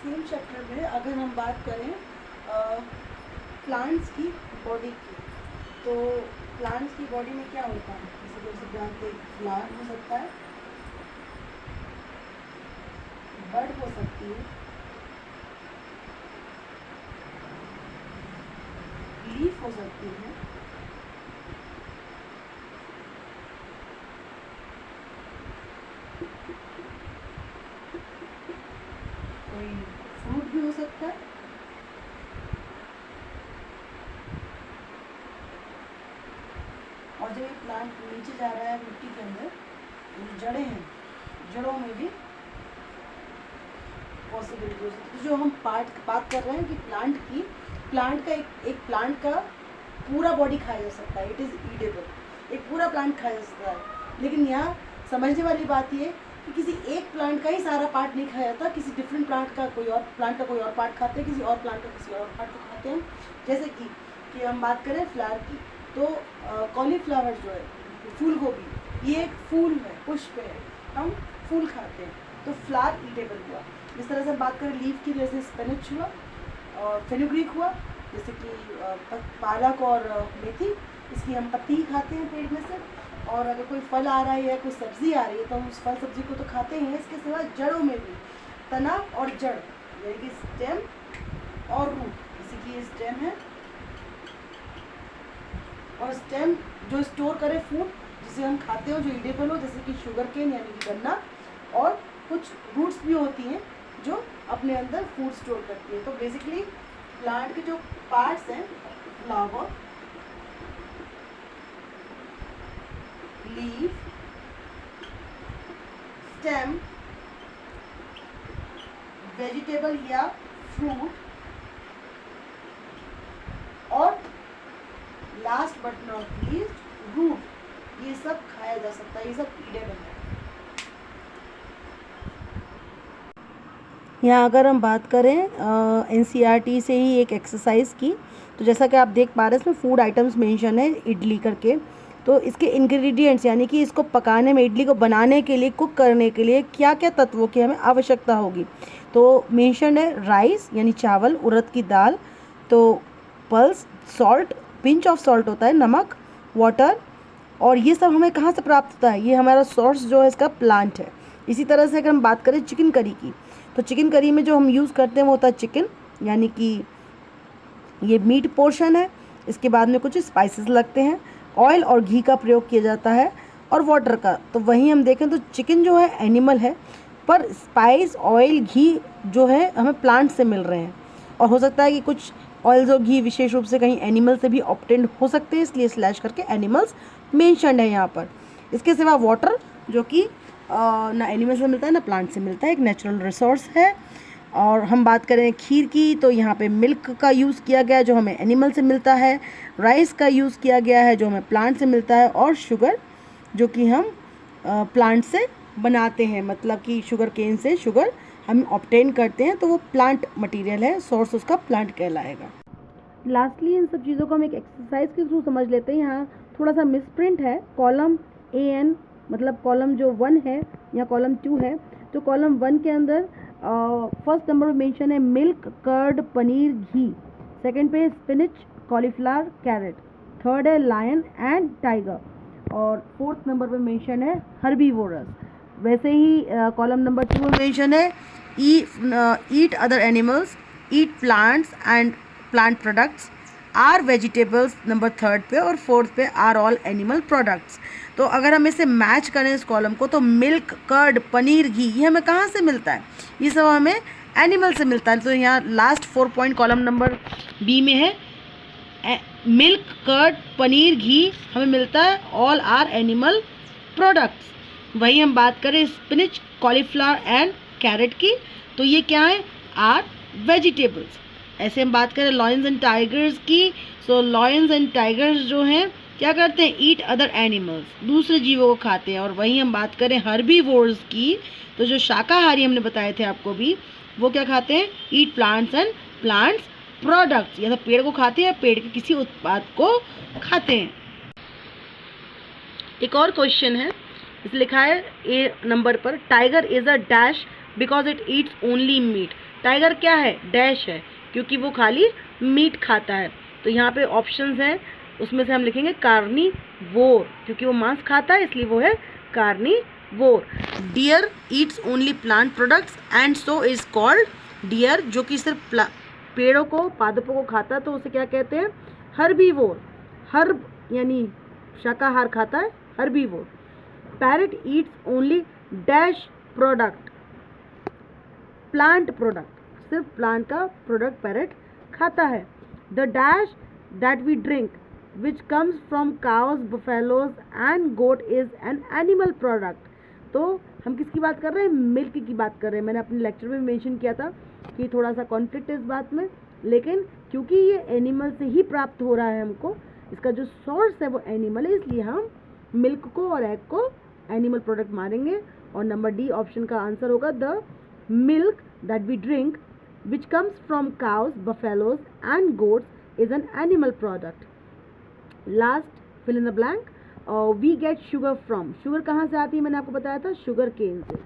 Same chapter में अगर हम बात करें प्लांट्स की बॉडी की, तो प्लांट्स की बॉडी में क्या होता है, जैसे कि सब जानते हैं फ्लावर हो सकता है, बड हो सकती है, लीफ हो सकती है, कोई फ्रूट भी हो सकता है, और जब ये प्लांट नीचे जा रहा है मिट्टी के अंदर, जो जड़ें हैं, जड़ों में भी पॉसिबिलिटी हो सकती है। जो हम बात कर रहे हैं कि प्लांट का एक प्लांट का पूरा बॉडी खाया जा सकता है, इट इज़ ईटेबल, एक पूरा प्लांट खाया जा सकता है। लेकिन यहाँ समझने वाली बात ये कि किसी एक प्लांट का ही सारा पार्ट नहीं खाया जाता, किसी डिफरेंट प्लांट का कोई और पार्ट खाते हैं, किसी और प्लांट का किसी और पार्ट को खाते हैं। जैसे कि हम बात करें फ्लावर की, तो कॉलीफ्लावर जो है, फूल गोभी, ये एक फूल है, पुष्प है, हम फूल खाते हैं, तो फ्लावर ईटेबल हुआ। इस तरह से हम बात करें लीफ की, जैसे स्पिनच हुआ और फेनुग्रीक हुआ, जैसे कि पालक और मेथी, इसकी हम पत्ती ही खाते हैं पेड़ में से। और अगर कोई फल आ रहा है या कोई सब्ज़ी आ रही है तो हम उस फल सब्ज़ी को तो खाते ही हैं। इसके सिवा जड़ों में भी तना और जड़, यानी कि स्टेम और रूट, जैसे कि ये स्टेम है और स्टेम जो स्टोर करे फूड जिसे हम खाते हो, जो ईडेबल हो, जैसे कि शुगर केन यानी कि गन्ना, और कुछ रूट्स भी होती हैं जो अपने अंदर फूड स्टोर करती है। तो बेसिकली प्लांट के जो पार्ट्स हैं, फ्लावर, लीफ, स्टेम, वेजिटेबल या फ्रूट, और last but not least root, ये सब खाया जा सकता है, ये सब ईडेबल है। यहाँ अगर हम बात करें एनसीईआरटी से ही एक एक्सरसाइज की, तो जैसा कि आप देख पा रहे हैं इसमें फूड आइटम्स मेंशन है इडली करके। तो इसके इंग्रेडिएंट्स यानी कि इसको पकाने में, इडली को बनाने के लिए, कुक करने के लिए क्या क्या तत्वों की हमें आवश्यकता होगी, तो मेंशन है राइस यानी चावल, उड़द की दाल, तो pulse, salt, pinch of salt होता है, नमक, वाटर, और ये सब हमें कहाँ से प्राप्त होता है, ये हमारा सोर्स जो है इसका प्लांट है। इसी तरह से अगर हम बात करें चिकन करी की, तो चिकन करी में जो हम यूज़ करते हैं वो होता है चिकन, यानी कि ये मीट पोर्शन है। इसके बाद में कुछ स्पाइसेस लगते हैं, ऑयल और घी का प्रयोग किया जाता है, और वाटर का। तो वहीं हम देखें तो चिकन जो है एनिमल है, पर स्पाइस, ऑयल, घी जो है हमें प्लांट से मिल रहे हैं। और हो सकता है कि कुछ ऑयल्स और घी विशेष रूप से कहीं एनिमल से भी ऑब्टेन्ड हो सकते हैं, इसलिए स्लैश करके एनिमल्स मेंशन्ड है यहाँ पर। इसके सिवा वाटर, जो कि ना एनिमल से मिलता है ना प्लांट से मिलता है, एक नेचुरल रिसोर्स है। और हम बात करें खीर की, तो यहाँ पे मिल्क का यूज़ किया गया है जो हमें एनिमल से मिलता है, राइस का यूज़ किया गया है जो हमें प्लांट से मिलता है, और शुगर जो कि हम प्लांट से बनाते हैं, मतलब कि शुगर केन से शुगर हम ऑब्टेन करते हैं, तो वो प्लांट मटेरियल है, सोर्स उसका प्लांट कहलाएगा। लास्टली इन सब चीज़ों को हम एक एक्सरसाइज के थ्रू समझ लेते हैं। यहाँ थोड़ा सा मिसप्रिंट है, कॉलम AN मतलब कॉलम जो 1 है या कॉलम 2 है, तो कॉलम 1 के अंदर फर्स्ट नंबर पे मेंशन है milk, curd, paneer, ghee, second पे स्पिनच, कॉलीफ्लावर, कैरेट, थर्ड है लायन एंड टाइगर, और फोर्थ नंबर पे मेंशन है हर्बीवोरस। वैसे ही कॉलम नंबर 2 में मेंशन है eat other animals, eat plants and plant products, are vegetables number 3 पे, और 4th पे आर ऑल एनिमल प्रोडक्ट्स। तो अगर हम इसे मैच करें इस कॉलम को, तो मिल्क, कर्ड, पनीर, घी, ये हमें कहाँ से मिलता है, ये सब हमें एनिमल से मिलता है। तो यहाँ last 4 point column number B में है, मिल्क, कर्ड, पनीर, घी हमें मिलता है, ऑल आर एनिमल प्रोडक्ट्स। वही हम बात करें स्पिनच, कॉलीफ्लावर एंड कैरेट की, तो ये क्या है, आर वेजिटेबल्स। ऐसे हम बात करें लॉयंस एंड टाइगर्स की, सो लॉयंस एंड टाइगर्स जो हैं क्या करते हैं, ईट अदर एनिमल्स, दूसरे जीवों को खाते हैं। और वहीं हम बात करें हर्बीवोर्स की, तो जो शाकाहारी हमने बताए थे आपको भी, वो क्या खाते हैं, ईट प्लांट्स एंड प्लांट्स प्रोडक्ट्स, या तो पेड़ को खाते हैं, पेड़ के किसी उत्पाद को खाते हैं। एक और क्वेश्चन है, इस लिखा है A नंबर पर, tiger is a dash because it eats only meat. Tiger क्या है, डैश है, क्योंकि वो खाली मीट खाता है। तो यहाँ पे ऑप्शंस हैं, उसमें से हम लिखेंगे कार्निवोर, क्योंकि वो मांस खाता है इसलिए वो है carnivore. Deer eats only plant products and so is called deer, जो कि सिर्फ पेड़ों को, पादपों को खाता है, तो उसे क्या कहते हैं, हर्बीवोर। हर्ब यानी शाकाहार खाता है, herbivore. Parrot eats only dash product, plant product, सिर्फ प्लांट का प्रोडक्ट पैरट खाता है। The dash that we drink which comes from cows, buffaloes and goat is an animal product. तो हम किसकी बात कर रहे हैं, मिल्क की बात कर रहे हैं। मैंने अपने लेक्चर में मेंशन किया था कि थोड़ा सा कॉन्फ्लिक्ट है इस बात में, लेकिन क्योंकि ये एनिमल से ही प्राप्त हो रहा है हमको, इसका जो सोर्स है वो एनिमल है, इसलिए हम मिल्क को और एग को एनिमल प्रोडक्ट मानेंगे। और नंबर डी ऑप्शन का आंसर होगा the milk that we drink which comes from cows, buffaloes and goats is an animal product. Last, fill in the blank. We get sugar from, sugar कहाँ से आती है, मैंने आपको बताया था, शुगर केन से।